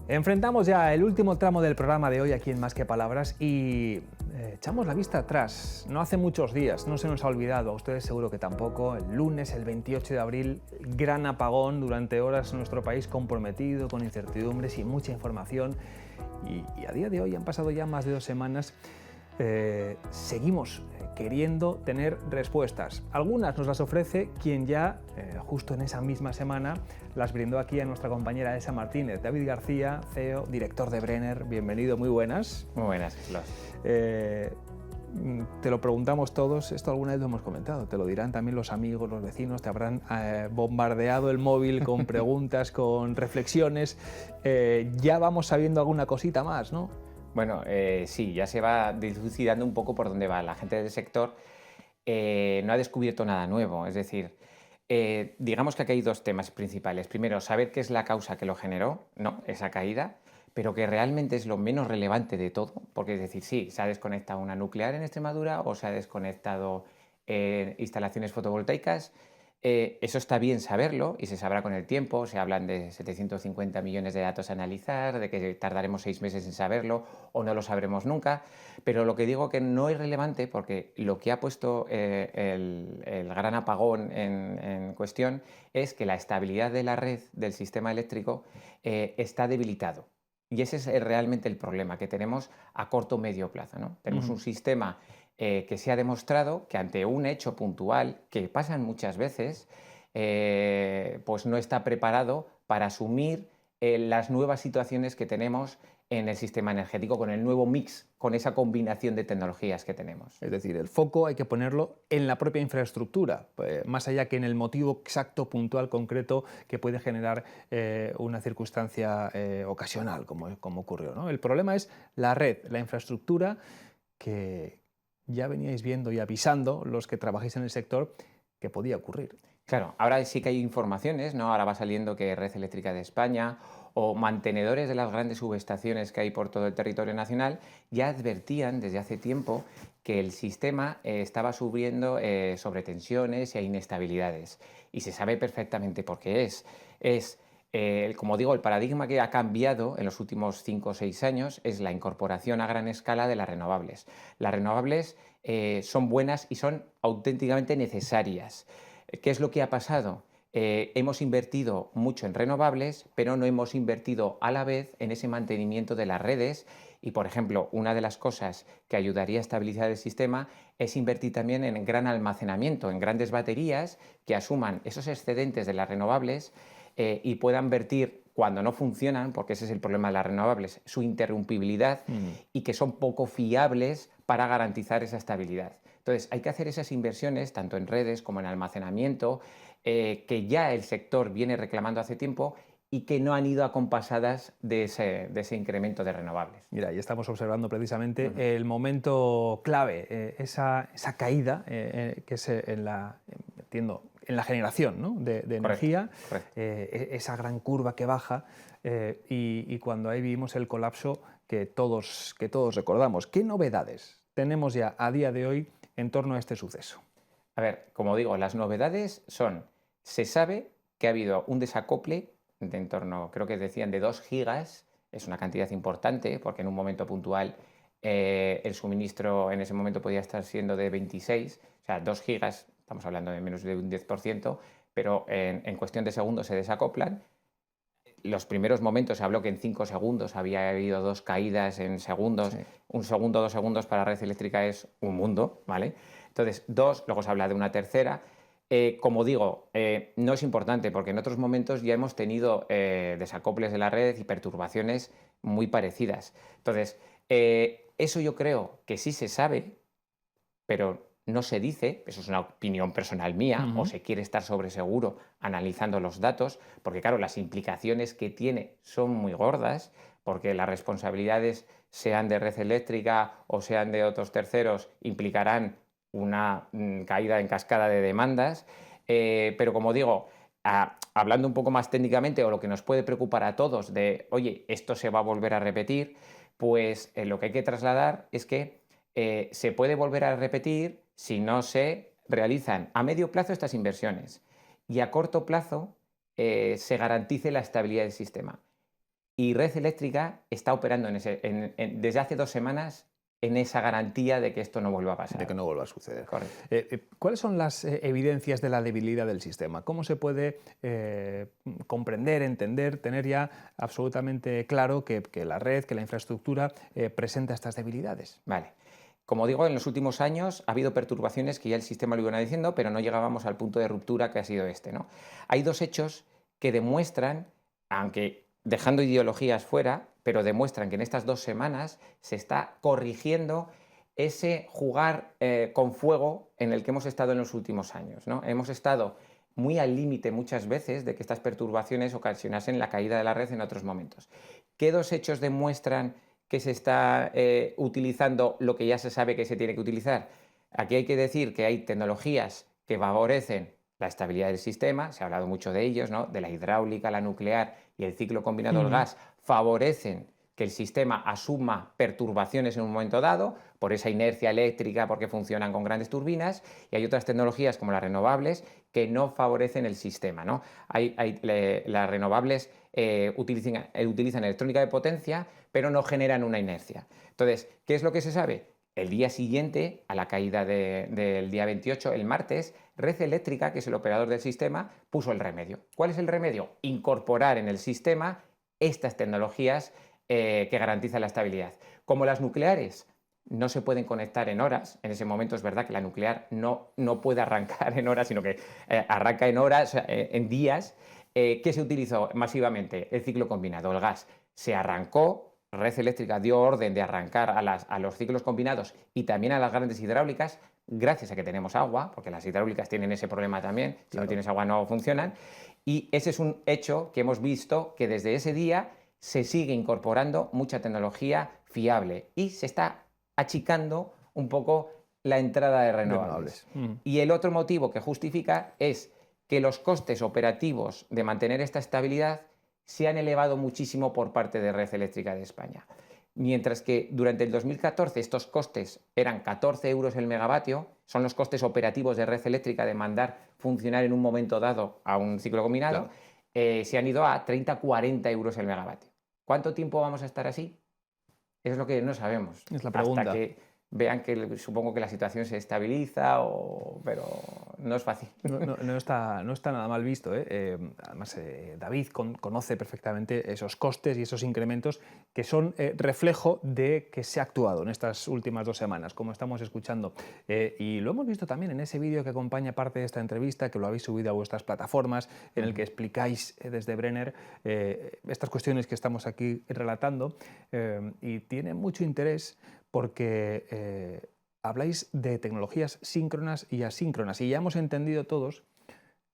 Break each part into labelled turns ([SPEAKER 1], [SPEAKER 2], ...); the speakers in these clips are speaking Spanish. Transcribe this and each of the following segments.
[SPEAKER 1] Enfrentamos ya el último tramo del programa de hoy aquí en Más que Palabras y echamos la vista atrás. No hace muchos días, no se nos ha olvidado, a ustedes seguro que tampoco, el lunes, el 28 de abril, gran apagón durante horas en nuestro país comprometido, con incertidumbres y mucha información. Y a día de hoy han pasado ya más de 2 semanas. Seguimos queriendo tener respuestas. Algunas nos las ofrece quien ya, justo en esa misma semana, las brindó aquí a nuestra compañera Elsa Martínez. David García, CEO, director de Brenner. Bienvenido, muy buenas.
[SPEAKER 2] Muy buenas, Carlos.
[SPEAKER 1] Te lo preguntamos todos, esto alguna vez lo hemos comentado, te lo dirán también los amigos, los vecinos, te habrán bombardeado el móvil con preguntas, con reflexiones. Ya vamos sabiendo alguna cosita más, ¿no?
[SPEAKER 2] Bueno, sí, ya se va dilucidando un poco por dónde va. La gente del sector no ha descubierto nada nuevo. Es decir, digamos que aquí hay dos temas principales. Primero, saber qué es la causa que lo generó, ¿no? Esa caída, pero que realmente es lo menos relevante de todo. Porque es decir, sí, se ha desconectado una nuclear en Extremadura o se ha desconectado instalaciones fotovoltaicas. Eso está bien saberlo y se sabrá con el tiempo. Se hablan de 750 millones de datos a analizar, de que tardaremos 6 meses en saberlo o no lo sabremos nunca. Pero lo que digo que no es relevante porque lo que ha puesto el gran apagón en cuestión es que la estabilidad de la red del sistema eléctrico está debilitado. Y ese es realmente el problema que tenemos a corto o medio plazo, ¿no? Tenemos un sistema que se ha demostrado que ante un hecho puntual, que pasan muchas veces, pues no está preparado para asumir las nuevas situaciones que tenemos en el sistema energético, con el nuevo mix, con esa combinación de tecnologías que tenemos.
[SPEAKER 1] Es decir, el foco hay que ponerlo en la propia infraestructura, más allá que en el motivo exacto, puntual, concreto que puede generar una circunstancia ocasional, como ocurrió, ¿no? El problema es la red, la infraestructura, que ya veníais viendo y avisando los que trabajáis en el sector que podía ocurrir.
[SPEAKER 2] Claro, ahora sí que hay informaciones, ¿no? Ahora va saliendo que Red Eléctrica de España o mantenedores de las grandes subestaciones que hay por todo el territorio nacional ya advertían desde hace tiempo que el sistema estaba sufriendo sobretensiones e inestabilidades. Y se sabe perfectamente por qué como digo, el paradigma que ha cambiado en los últimos 5 o 6 años es la incorporación a gran escala de las renovables. Las renovables son buenas y son auténticamente necesarias. ¿Qué es lo que ha pasado? Hemos invertido mucho en renovables, pero no hemos invertido a la vez en ese mantenimiento de las redes. Y, por ejemplo, una de las cosas que ayudaría a estabilizar el sistema es invertir también en gran almacenamiento, en grandes baterías que asuman esos excedentes de las renovables y puedan vertir cuando no funcionan, porque ese es el problema de las renovables, su interrumpibilidad y que son poco fiables para garantizar esa estabilidad. Entonces, hay que hacer esas inversiones, tanto en redes como en almacenamiento, que ya el sector viene reclamando hace tiempo y que no han ido acompasadas de ese incremento de renovables.
[SPEAKER 1] Mira, y estamos observando precisamente el momento clave, esa caída que es entiendo, en la generación, ¿no? de
[SPEAKER 2] Correcto,
[SPEAKER 1] energía,
[SPEAKER 2] correcto.
[SPEAKER 1] esa gran curva que baja y cuando ahí vimos el colapso que todos recordamos. ¿Qué novedades tenemos ya a día de hoy en torno a este suceso?
[SPEAKER 2] A ver, como digo, las novedades son, se sabe que ha habido un desacople de en torno, creo que decían, de 2 gigas, es una cantidad importante, porque en un momento puntual el suministro en ese momento podía estar siendo de 26, o sea, 2 gigas, estamos hablando de menos de un 10%, pero en cuestión de segundos se desacoplan. Los primeros momentos se habló que en 5 segundos había habido 2 caídas en segundos.
[SPEAKER 1] Sí.
[SPEAKER 2] 1 segundo, 2 segundos para la red eléctrica es un mundo, ¿vale? Entonces, 2, luego se habla de una tercera. Como digo, no es importante porque en otros momentos ya hemos tenido desacoples de la red y perturbaciones muy parecidas. Entonces, eso yo creo que sí se sabe, pero no se dice, eso es una opinión personal mía, o se quiere estar sobre seguro analizando los datos, porque claro, las implicaciones que tiene son muy gordas, porque las responsabilidades, sean de red eléctrica o sean de otros terceros, implicarán una caída en cascada de demandas, pero como digo, hablando un poco más técnicamente, o lo que nos puede preocupar a todos de, oye, esto se va a volver a repetir, pues lo que hay que trasladar es que se puede volver a repetir si no se realizan a medio plazo estas inversiones y a corto plazo se garantice la estabilidad del sistema. Y Red Eléctrica está operando desde hace 2 semanas en esa garantía de que esto no vuelva a pasar.
[SPEAKER 1] De que no vuelva a suceder.
[SPEAKER 2] Correcto.
[SPEAKER 1] ¿Cuáles son las evidencias de la debilidad del sistema? ¿Cómo se puede comprender, entender, tener ya absolutamente claro que la red, que la infraestructura presenta estas debilidades?
[SPEAKER 2] Vale. Como digo, en los últimos años ha habido perturbaciones que ya el sistema lo iban diciendo, pero no llegábamos al punto de ruptura que ha sido este, ¿no? Hay 2 hechos que demuestran, aunque dejando ideologías fuera, pero demuestran que en estas 2 semanas se está corrigiendo ese jugar con fuego en el que hemos estado en los últimos años, ¿no? Hemos estado muy al límite muchas veces de que estas perturbaciones ocasionasen la caída de la red en otros momentos. ¿Qué 2 hechos demuestran que se está utilizando lo que ya se sabe que se tiene que utilizar? Aquí hay que decir que hay tecnologías que favorecen la estabilidad del sistema, se ha hablado mucho de ellos, ¿no? De la hidráulica, la nuclear y el ciclo combinado del gas, favorecen que el sistema asuma perturbaciones en un momento dado, por esa inercia eléctrica, porque funcionan con grandes turbinas, y hay otras tecnologías como las renovables que no favorecen el sistema, ¿no? Las renovables utilizan electrónica de potencia, pero no generan una inercia. Entonces, ¿qué es lo que se sabe? El día siguiente, a la caída del día 28, el martes, Red Eléctrica, que es el operador del sistema, puso el remedio. ¿Cuál es el remedio? Incorporar en el sistema estas tecnologías que garantizan la estabilidad. Como las nucleares no se pueden conectar en horas, en ese momento es verdad que la nuclear no puede arrancar en horas, sino que arranca en horas, en días. ¿Qué se utilizó masivamente? El ciclo combinado, el gas. Se arrancó. Red Eléctrica dio orden de arrancar a los ciclos combinados y también a las grandes hidráulicas, gracias a que tenemos agua, porque las hidráulicas tienen ese problema también, si no tienes agua no funcionan, y ese es un hecho que hemos visto que desde ese día se sigue incorporando mucha tecnología fiable y se está achicando un poco la entrada de renovables. Y el otro motivo que justifica es que los costes operativos de mantener esta estabilidad se han elevado muchísimo por parte de Red Eléctrica de España. Mientras que durante el 2014 estos costes eran 14 euros el megavatio, son los costes operativos de Red Eléctrica de mandar funcionar en un momento dado a un ciclo combinado, se han ido a 30-40 euros el megavatio. ¿Cuánto tiempo vamos a estar así? Eso es lo que no sabemos.
[SPEAKER 1] Es la pregunta.
[SPEAKER 2] Hasta que vean que supongo que la situación se estabiliza, pero no es fácil.
[SPEAKER 1] No está nada mal visto, ¿eh? Además, David conoce perfectamente esos costes y esos incrementos que son reflejo de que se ha actuado en estas últimas 2 semanas, como estamos escuchando. Y lo hemos visto también en ese vídeo que acompaña parte de esta entrevista, que lo habéis subido a vuestras plataformas, en el que explicáis desde Brenner estas cuestiones que estamos aquí relatando. Y tiene mucho interés porque habláis de tecnologías síncronas y asíncronas y ya hemos entendido todos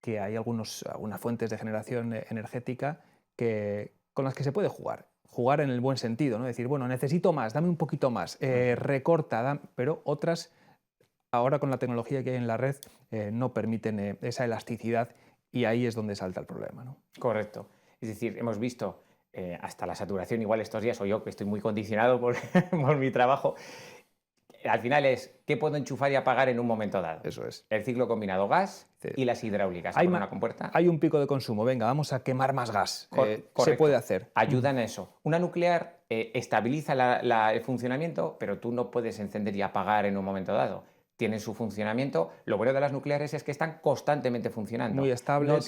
[SPEAKER 1] que hay algunas fuentes de generación energética con las que se puede jugar en el buen sentido, ¿no? Decir, bueno, necesito más, dame un poquito más, recorta, pero otras, ahora con la tecnología que hay en la red, no permiten esa elasticidad y ahí es donde salta el problema, ¿no?
[SPEAKER 2] Correcto. Es decir, hemos visto hasta la saturación igual estos días, o yo que estoy muy condicionado por mi trabajo, al final es ¿qué puedo enchufar y apagar en un momento dado?
[SPEAKER 1] Eso es.
[SPEAKER 2] El ciclo combinado gas y las hidráulicas.
[SPEAKER 1] Hay un pico de consumo, venga, vamos a quemar más gas. Se puede hacer.
[SPEAKER 2] Ayudan a eso. Una nuclear estabiliza el funcionamiento, pero tú no puedes encender y apagar en un momento dado. Tienen su funcionamiento. Lo bueno de las nucleares es que están constantemente funcionando.
[SPEAKER 1] Muy estables.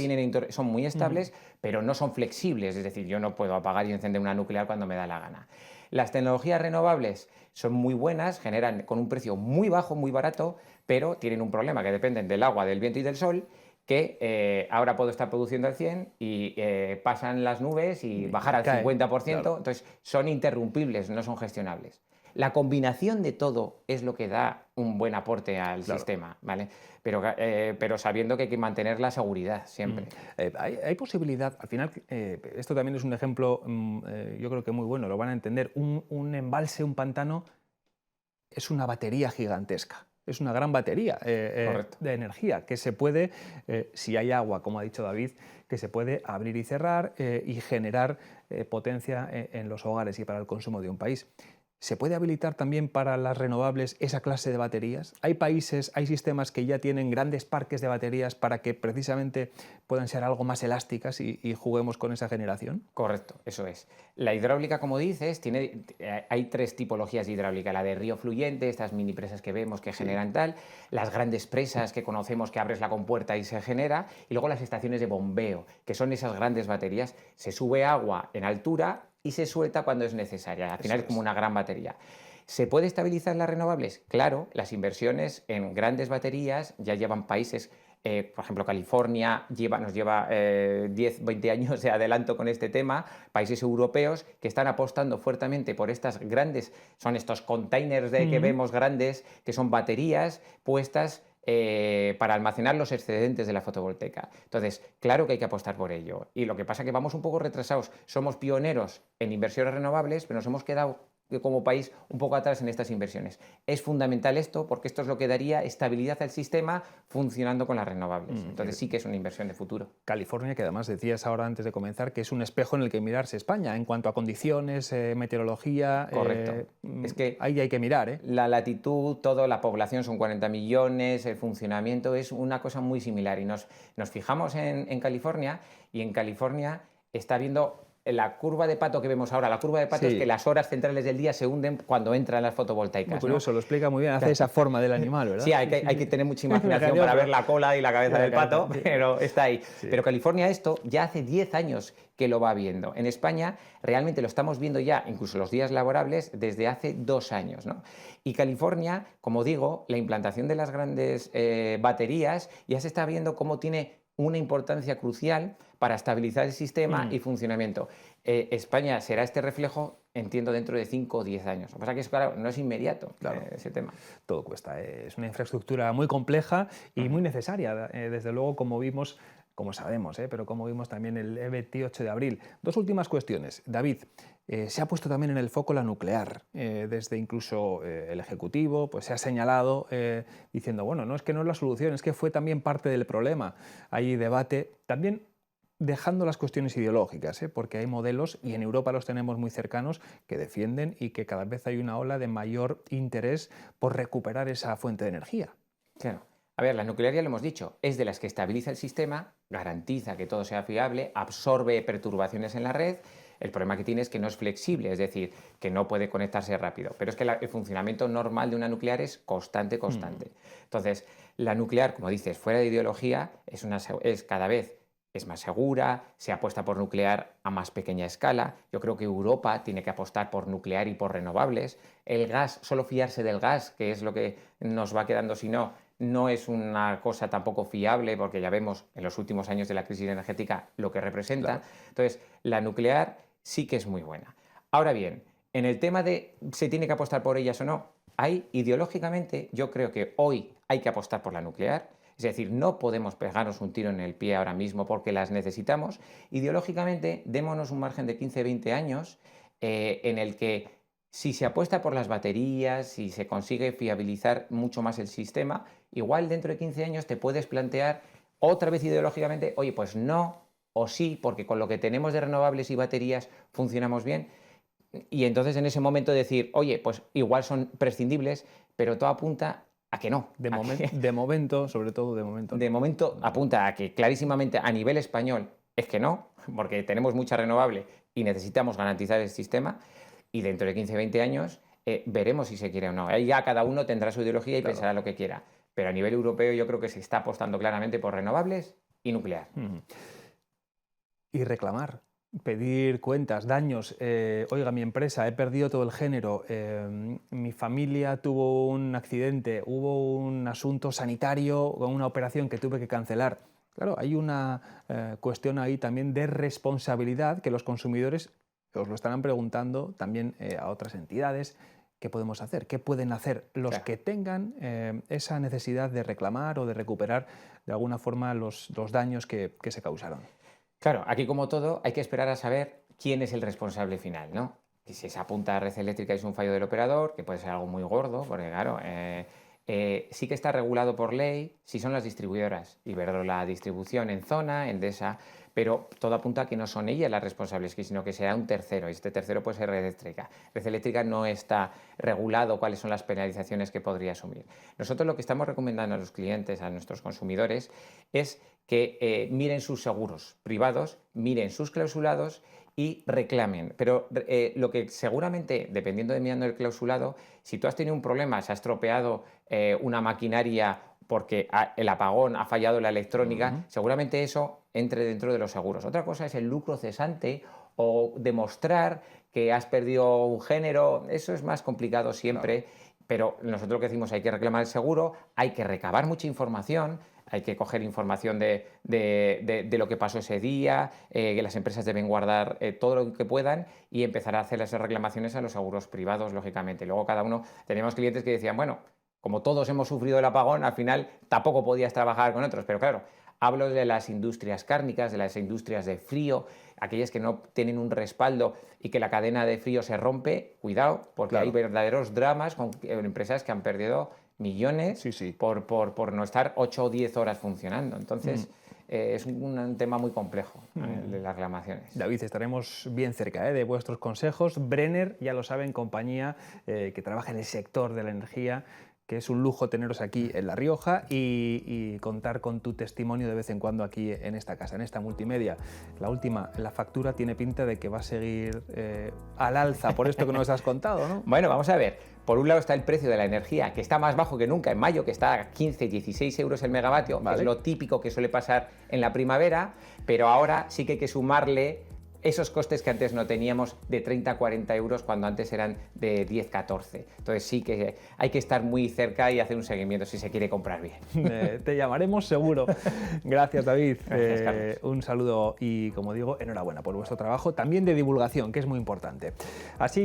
[SPEAKER 2] Son muy estables, pero no son flexibles. Es decir, yo no puedo apagar y encender una nuclear cuando me da la gana. Las tecnologías renovables son muy buenas, generan con un precio muy bajo, muy barato, pero tienen un problema que dependen del agua, del viento y del sol, que ahora puedo estar produciendo al 100 y pasan las nubes y bajar al 50%, claro. Entonces son interrumpibles, no son gestionables. La combinación de todo es lo que da un buen aporte al sistema, ¿vale? Pero sabiendo que hay que mantener la seguridad siempre.
[SPEAKER 1] Hay posibilidad, al final, esto también es un ejemplo, yo creo que muy bueno, lo van a entender, un embalse, un pantano, es una batería gigantesca. Es una gran batería de energía que se puede, si hay agua, como ha dicho David, que se puede abrir y cerrar y generar potencia en los hogares y para el consumo de un país. ¿Se puede habilitar también para las renovables esa clase de baterías? ¿Hay países, hay sistemas que ya tienen grandes parques de baterías para que precisamente puedan ser algo más elásticas y juguemos con esa generación?
[SPEAKER 2] Correcto, eso es. La hidráulica, como dices, hay tres tipologías de hidráulica. La de río fluyente, estas mini presas que vemos que
[SPEAKER 1] Sí.
[SPEAKER 2] generan tal, las grandes presas que conocemos que abres la compuerta y se genera, y luego las estaciones de bombeo, que son esas grandes baterías. Se sube agua en altura y se suelta cuando es necesaria. Al final
[SPEAKER 1] Eso
[SPEAKER 2] es como
[SPEAKER 1] es.
[SPEAKER 2] una gran batería. ¿Se puede estabilizar las renovables? Claro, las inversiones en grandes baterías ya llevan países, por ejemplo, California nos lleva 10, 20 años de adelanto con este tema, países europeos que están apostando fuertemente por estas grandes, son estos containers que
[SPEAKER 1] Mm.
[SPEAKER 2] vemos grandes, que son baterías puestas para almacenar los excedentes de la fotovoltaica. Entonces, claro que hay que apostar por ello. Y lo que pasa es que vamos un poco retrasados. Somos pioneros en inversiones renovables, pero nos hemos quedado como país un poco atrás en estas inversiones. Es fundamental esto porque esto es lo que daría estabilidad al sistema funcionando con las renovables. Entonces sí que es una inversión de futuro.
[SPEAKER 1] California, que además decías ahora antes de comenzar, que es un espejo en el que mirarse España en cuanto a condiciones, meteorología,
[SPEAKER 2] Correcto. Es que
[SPEAKER 1] ahí hay que mirar, ¿eh?
[SPEAKER 2] la latitud, toda la población son 40 millones, el funcionamiento es una cosa muy similar. Y nos fijamos en California y en California está viendo la curva de Pato que vemos ahora. La curva de Pato es que
[SPEAKER 1] Sí,
[SPEAKER 2] las horas centrales del día se hunden cuando entran las
[SPEAKER 1] muy
[SPEAKER 2] fotovoltaicas, ¿no?
[SPEAKER 1] curioso, lo explica muy bien, hace
[SPEAKER 2] Claro.
[SPEAKER 1] esa forma del animal, ¿verdad?
[SPEAKER 2] Sí,
[SPEAKER 1] Sí, sí,
[SPEAKER 2] hay
[SPEAKER 1] sí.
[SPEAKER 2] que tener mucha
[SPEAKER 1] La
[SPEAKER 2] imaginación
[SPEAKER 1] canción,
[SPEAKER 2] para ver
[SPEAKER 1] pero
[SPEAKER 2] la cola y la cabeza
[SPEAKER 1] la
[SPEAKER 2] del pato,
[SPEAKER 1] cabeza, sí.
[SPEAKER 2] pero está ahí.
[SPEAKER 1] Sí.
[SPEAKER 2] Pero California esto ya hace 10 años que lo va viendo. En España realmente lo estamos viendo ya, incluso los días laborables, desde hace 2 años, ¿no? Y California, como digo, la implantación de las grandes baterías ya se está viendo cómo tiene una importancia crucial para estabilizar el sistema
[SPEAKER 1] Mm.
[SPEAKER 2] y funcionamiento. España será este reflejo, entiendo, dentro de 5 o 10 años. Lo que pasa es que, claro, no es inmediato
[SPEAKER 1] Claro.
[SPEAKER 2] ese tema.
[SPEAKER 1] Todo cuesta. Es una infraestructura muy compleja y
[SPEAKER 2] Ujú.
[SPEAKER 1] muy necesaria, desde luego, como vimos, como sabemos, pero como vimos también el 28 de abril. Dos últimas cuestiones. David, se ha puesto también en el foco la nuclear, desde incluso el Ejecutivo, pues se ha señalado diciendo, bueno, no es que no es la solución, es que fue también parte del problema. Hay debate, también dejando las cuestiones ideológicas, porque hay modelos, y en Europa los tenemos muy cercanos, que defienden y que cada vez hay una ola de mayor interés por recuperar esa fuente de energía.
[SPEAKER 2] Claro. A ver, la nuclear ya lo hemos dicho, es de las que estabiliza el sistema, garantiza que todo sea fiable, absorbe perturbaciones en la red. El problema que tiene es que no es flexible, es decir, que no puede conectarse rápido. Pero es que el funcionamiento normal de una nuclear es constante,
[SPEAKER 1] Mm.
[SPEAKER 2] constante. Entonces, la nuclear, como dices, fuera de ideología, es cada vez es más segura, se apuesta por nuclear a más pequeña escala. Yo creo que Europa tiene que apostar por nuclear y por renovables. El gas, solo fiarse del gas, que es lo que nos va quedando si no, no es una cosa tampoco fiable, porque ya vemos en los últimos años de la crisis energética lo que representa.
[SPEAKER 1] Claro.
[SPEAKER 2] Entonces, la nuclear sí que es muy buena. Ahora bien, en el tema de se tiene que apostar por ellas o no, ideológicamente, yo creo que hoy hay que apostar por la nuclear. Es decir, no podemos pegarnos un tiro en el pie ahora mismo porque las necesitamos. Ideológicamente, démonos un margen de 15, 20 años en el que si se apuesta por las baterías, si se consigue fiabilizar mucho más el sistema, igual dentro de 15 años te puedes plantear otra vez ideológicamente, oye, pues no o sí, porque con lo que tenemos de renovables y baterías funcionamos bien. Y entonces en ese momento decir, oye, pues igual son prescindibles, pero todo apunta a que no, a que
[SPEAKER 1] De momento, sobre todo de momento,
[SPEAKER 2] de
[SPEAKER 1] no.
[SPEAKER 2] momento apunta a que clarísimamente a nivel español es que no, porque tenemos mucha renovable y necesitamos garantizar el sistema y dentro de 15 20 años veremos si se quiere o no. Ahí ya cada uno tendrá su ideología y
[SPEAKER 1] Claro.
[SPEAKER 2] pensará lo que quiera. Pero a nivel europeo yo creo que se está apostando claramente por renovables y nuclear.
[SPEAKER 1] Ujú. Y reclamar, pedir cuentas, daños. Oiga, mi empresa, he perdido todo el género, mi familia tuvo un accidente, hubo un asunto sanitario o una operación que tuve que cancelar. Claro, hay una cuestión ahí también de responsabilidad que los consumidores os lo estarán preguntando también a otras entidades. ¿Qué podemos hacer? ¿Qué pueden hacer los
[SPEAKER 2] Claro.
[SPEAKER 1] que tengan esa necesidad de reclamar o de recuperar de alguna forma los daños que se causaron?
[SPEAKER 2] Claro, aquí como todo hay que esperar a saber quién es el responsable final, ¿no? Y si se apunta a red eléctrica es un fallo del operador, que puede ser algo muy gordo, porque claro, sí que está regulado por ley si son las distribuidoras, Iberdrola Distribución en zona, Endesa, pero todo apunta a que no son ellas las responsables, sino que será un tercero, y este tercero puede ser Red Eléctrica. Red Eléctrica no está regulado cuáles son las penalizaciones que podría asumir. Nosotros lo que estamos recomendando a los clientes, a nuestros consumidores, es que miren sus seguros privados, miren sus clausulados y reclamen. Pero lo que seguramente, dependiendo de mirando el clausulado, si tú has tenido un problema, se ha estropeado una maquinaria porque el apagón ha fallado la electrónica, seguramente eso entre dentro de los seguros. Otra cosa es el lucro cesante o demostrar que has perdido un género, eso es más complicado siempre, pero nosotros lo que decimos, hay que reclamar el seguro, hay que recabar mucha información, hay que coger información de lo que pasó ese día, que las empresas deben guardar todo lo que puedan y empezar a hacer esas reclamaciones a los seguros privados, lógicamente. Luego cada uno, tenemos clientes que decían, bueno, como todos hemos sufrido el apagón, al final tampoco podías trabajar con otros, pero claro, hablo de las industrias cárnicas, de las industrias de frío, aquellas que no tienen un respaldo y que la cadena de frío se rompe, cuidado, porque hay verdaderos dramas con empresas que han perdido millones por no estar 8 o 10 horas funcionando. Entonces, es un tema muy complejo el de las reclamaciones.
[SPEAKER 1] David, estaremos bien cerca de vuestros consejos. Brenner, ya lo saben, compañía que trabaja en el sector de la energía, que es un lujo teneros aquí en La Rioja y contar con tu testimonio de vez en cuando aquí en esta casa, en esta multimedia. La última, la factura tiene pinta de que va a seguir al alza por esto que nos has contado, ¿no?
[SPEAKER 2] Bueno, vamos a ver. Por un lado está el precio de la energía, que está más bajo que nunca en mayo, que está a 15, 16 euros el megavatio, que es lo típico que suele pasar en la primavera, pero ahora sí que hay que sumarle esos costes que antes no teníamos de 30 a 40 euros cuando antes eran de 10, 14. Entonces sí que hay que estar muy cerca y hacer un seguimiento si se quiere comprar bien.
[SPEAKER 1] Te llamaremos seguro. Gracias, David.
[SPEAKER 2] Gracias, Carlos.
[SPEAKER 1] Un saludo y, como digo, enhorabuena por vuestro trabajo, también de divulgación, que es muy importante. Así